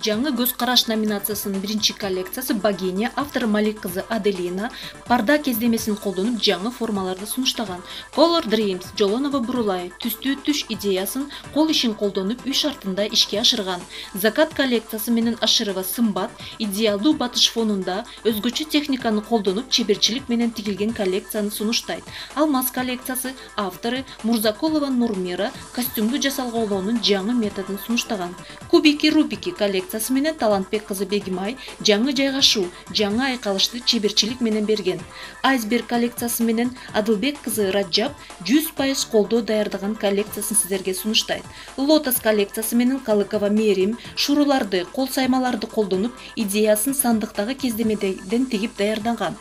Жаңы көз караш номинациясынын биринчи коллекциясы Богиня, автору Малик кызы Аделина, парда кездемесин колдонуп жаңы формаларды сунуштаган. Color Dreams, Жолонова Бурулай, түстүү түш идеясын кол ишин колдонуп үй шартында ишке ашырган. Закат коллекциясы менен Ашырова Сымбат, идеалдуу батыш фонунда өзгөчө техниканы колдонуп чеберчилик менен тигилген коллекцияны сунуштайт. Алмаз коллекциясы автору Мурзакулова Нурмира костюмду жасалгоолоонун жаңы методун сунуштаган. Кубики Рубики коллекциясы менен Талантбек кызы Бегимай жаңы жайгашуу, жаңы айкалышты чеберчилик менен берген. Айсберг коллекциясы менен Адылбек кызы Раджаб 100% колдоо даярдаган коллекциясын сиздерге сунуштайт. Лотос коллекциясы менен Калыкова Мерим шуруларды, кол саймаларды колдонуп, идеясын сандыктагы кездемеден тигип даярдаган.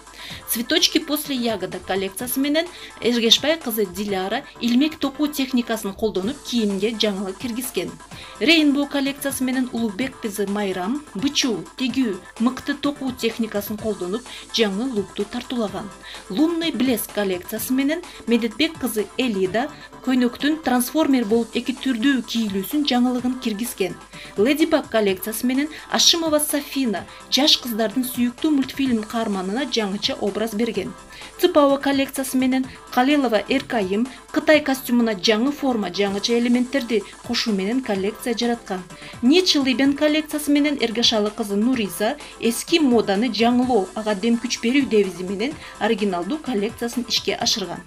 Цветочки после ягода коллекциясы менен Эргешбай кызы Диляра илмек токуу техникасын колдонуп кийимге жаңылык киргизген. Рейнбоу коллекциясы менен Улукбек кызы Майрам бычуу, тегүү, мыкты токуу техникасын колдонуп жаңы лукту тартуулаган. Лунный блеск коллекциясы менен Медетбек кызы Элида көйнөктүн трансформер болуп эки түрдүү кийилүүсүн жаңылыгын киргизген. Леди Баг коллекциясы менен Ашимова Сафина жаш кыздардын сүйүктүү мультфильм каарманына жаңыча образ берген. Цыпао коллекциясы менен Калилова Эркайым Кытай костюмуна жаңы форма, жаңыча элементтерди кошуу менен коллекция жараткан. Ничил Ибен коллекциясы менен Эргашалы кызы Нуриза эски моданы жаңылоо, ага дем күч берүү девизи менен оригиналдуу коллекциясын ишке ашырган.